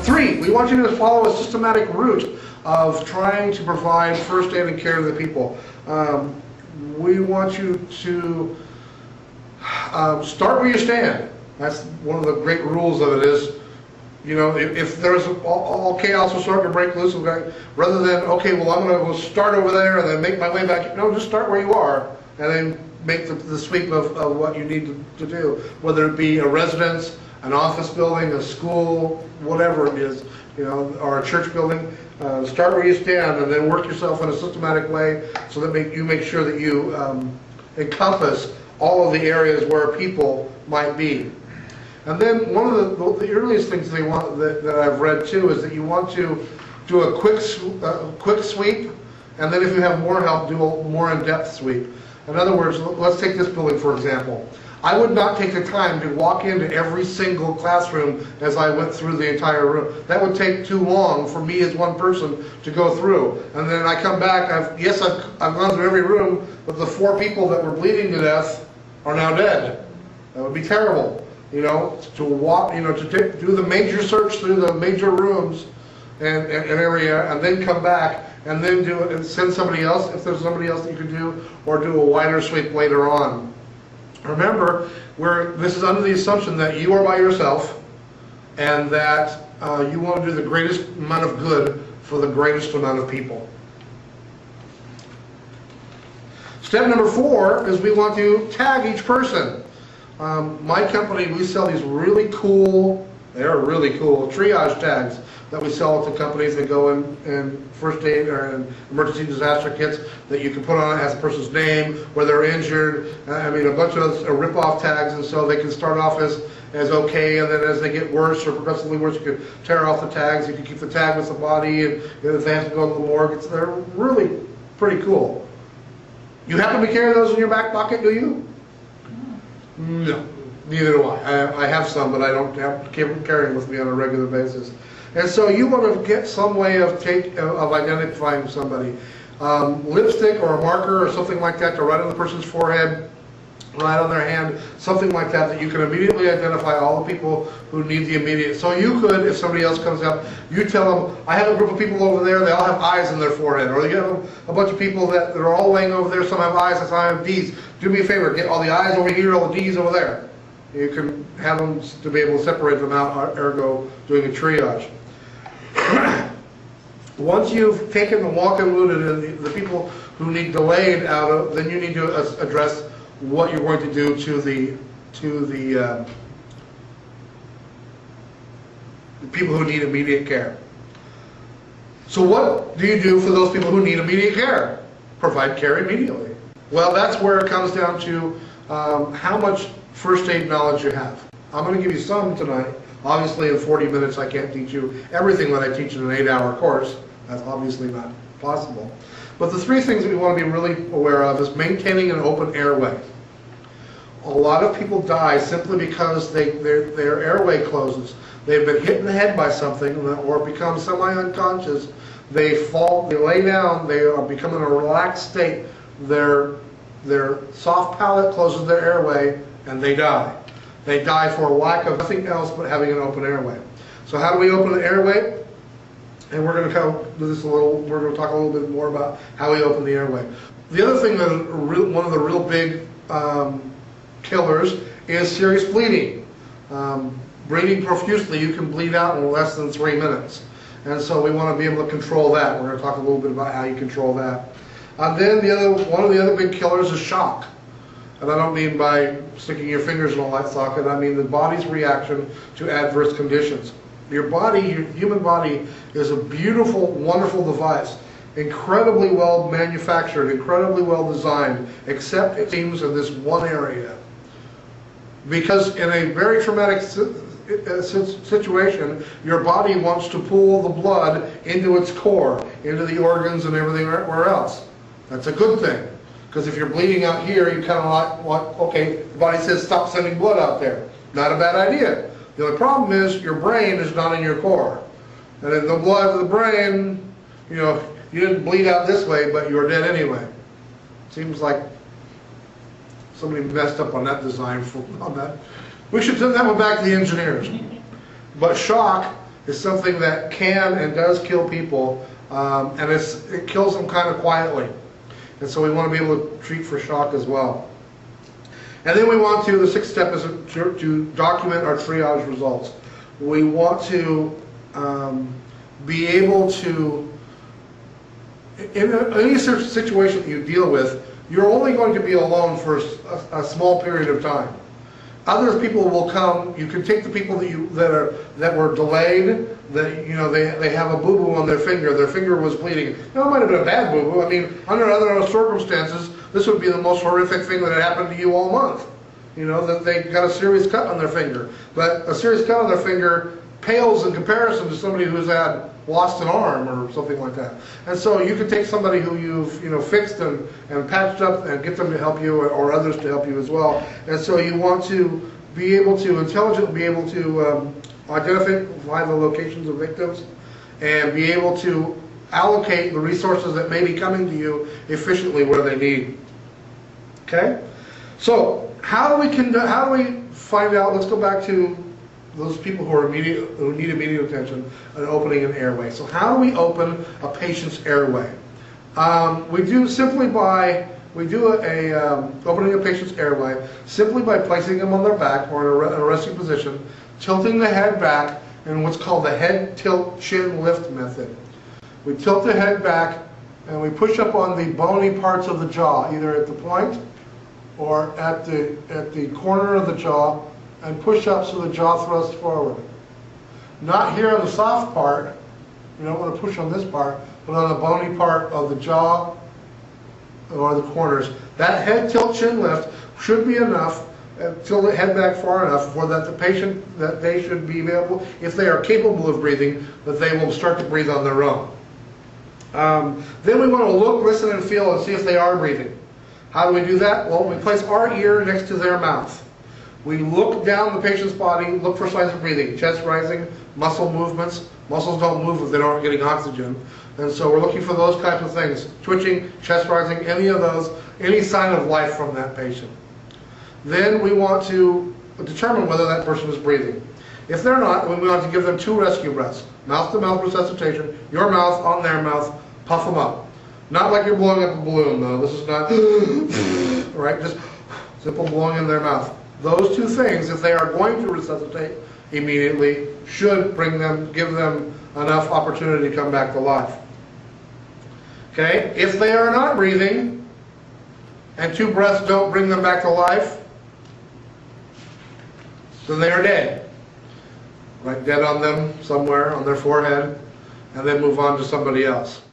3, we want you to follow a systematic route of trying to provide first aid and care to the people. We want you to start where you stand. That's one of the great rules of it is, you know, if there's all chaos will start to break loose, rather than, okay, well, I'm going to start over there and then make my way back. No, just start where you are and then make the sweep of what you need to do, whether it be a residence, an office building, a school, whatever it is, you know, or a church building. Start where you stand and then work yourself in a systematic way so that you make sure that you encompass all of the areas where people might be. And then one of the earliest things they want that I've read too is that you want to do a quick sweep, and then if you have more help, do a more in-depth sweep. In other words, let's take this building for example. I would not take the time to walk into every single classroom as I went through the entire room. That would take too long for me as one person to go through. And then I come back, I've gone through every room, but the 4 people that were bleeding to death are now dead. That would be terrible. You know, to walk, you know, to do the major search through the major rooms and area, and then come back and then do it and send somebody else if there's somebody else that you can do, or do a wider sweep later on. Remember, this is under the assumption that you are by yourself and that you want to do the greatest amount of good for the greatest amount of people. Step number 4 is we want to tag each person. My company, we sell these really cool, they're really cool, triage tags that we sell to companies that go in first aid or in emergency disaster kits that you can put on it, has a person's name, where they're injured. I mean, a bunch of those are rip-off tags, and so they can start off as okay, and then as they get worse or progressively worse, you can tear off the tags. You can keep the tag with the body, and if they have to go to the morgue, they're really pretty cool. You happen to carry those in your back pocket, do you? No, neither do I. I have some, but I don't have to carry them with me on a regular basis. And so you want to get some way of identifying somebody. Lipstick or a marker or something like that to write on the person's forehead, write on their hand, something like that, that you can immediately identify all the people who need the immediate. So you could, if somebody else comes up, you tell them, I have a group of people over there, they all have eyes in their forehead. Or you have a bunch of people that are all laying over there, some have eyes, some have D's. Do me a favor, get all the eyes over here, all the D's over there. You can have them to be able to separate them out, ergo doing a triage. Once you've taken the walk and wounded and the people who need delayed out of, then you need to address what you're going to do to the people who need immediate care. So what do you do for those people who need immediate care? Provide care immediately. Well, that's where it comes down to how much first aid knowledge you have. I'm going to give you some tonight. Obviously in 40 minutes I can't teach you everything that I teach in an 8-hour course. That's obviously not possible. But the 3 things that we want to be really aware of is maintaining an open airway. A lot of people die simply because their airway closes. They've been hit in the head by something or become semi-unconscious. They fall, they lay down, they are becoming in a relaxed state. Their soft palate closes their airway and they die. They die for a lack of nothing else but having an open airway. So how do we open the airway? And we're going to do this we're going to talk a little bit more about how we open the airway. The other thing that one of the real big killers is serious bleeding. Bleeding profusely, you can bleed out in less than 3 minutes. And so we want to be able to control that. We're going to talk a little bit about how you control that. Then one of the other big killers is shock. And I don't mean by sticking your fingers in a light socket, I mean the body's reaction to adverse conditions. Your body, your human body, is a beautiful, wonderful device. Incredibly well manufactured, incredibly well designed, except it seems in this one area. Because in a very traumatic situation, your body wants to pull the blood into its core, into the organs and everything everywhere else. That's a good thing. Because if you're bleeding out here, you kind of like, okay, the body says stop sending blood out there. Not a bad idea. The only problem is your brain is not in your core. And in the blood of the brain, you know, you didn't bleed out this way, but you're dead anyway. Seems like somebody messed up on that design on that. We should send that one back to the engineers. But shock is something that can and does kill people, and it kills them kind of quietly. And so we want to be able to treat for shock as well. And then we want to, the sixth step is to document our triage results. We want to be able to, in any situation that you deal with, you're only going to be alone for a small period of time. Other people will come. You can take the people that were delayed, that they have a boo-boo on their finger was bleeding. Now, it might have been a bad boo-boo. I mean, under other circumstances, this would be the most horrific thing that had happened to you all month. That they got a serious cut on their finger. But a serious cut on their finger pales in comparison to somebody who's had lost an arm or something like that. And so you can take somebody who you've fixed and patched up and get them to help you, or others to help you as well. And so you want to be able to intelligently be able to identify the locations of victims and be able to allocate the resources that may be coming to you efficiently where they need. Okay? So how do we find out? Let's go back to those people who need immediate attention and opening an airway. So how do we open a patient's airway? We do opening a patient's airway simply by placing them on their back or in a resting position, tilting the head back in what's called the head tilt chin lift method. We tilt the head back and we push up on the bony parts of the jaw, either at the point or at the corner of the jaw, and push up so the jaw thrusts forward. Not here on the soft part, you don't want to push on this part, but on the bony part of the jaw or the corners. That head tilt chin lift should be enough, tilt the head back far enough for that the patient, that they should be able, if they are capable of breathing, that they will start to breathe on their own. Then we want to look, listen, and feel and see if they are breathing. How do we do that? Well, we place our ear next to their mouth. We look down the patient's body, look for signs of breathing, chest rising, muscle movements. Muscles don't move if they aren't getting oxygen. And so we're looking for those types of things. Twitching, chest rising, any of those, any sign of life from that patient. Then we want to determine whether that person is breathing. If they're not, we want to give them 2 rescue breaths. Mouth-to-mouth resuscitation, your mouth on their mouth, puff them up. Not like you're blowing up a balloon, though. This is not, right? Just simple blowing in their mouth. Those 2 things, if they are going to resuscitate immediately, should give them enough opportunity to come back to life. Okay? If they are not breathing, and 2 breaths don't bring them back to life, then they are dead. Write dead on them somewhere, on their forehead, and then move on to somebody else.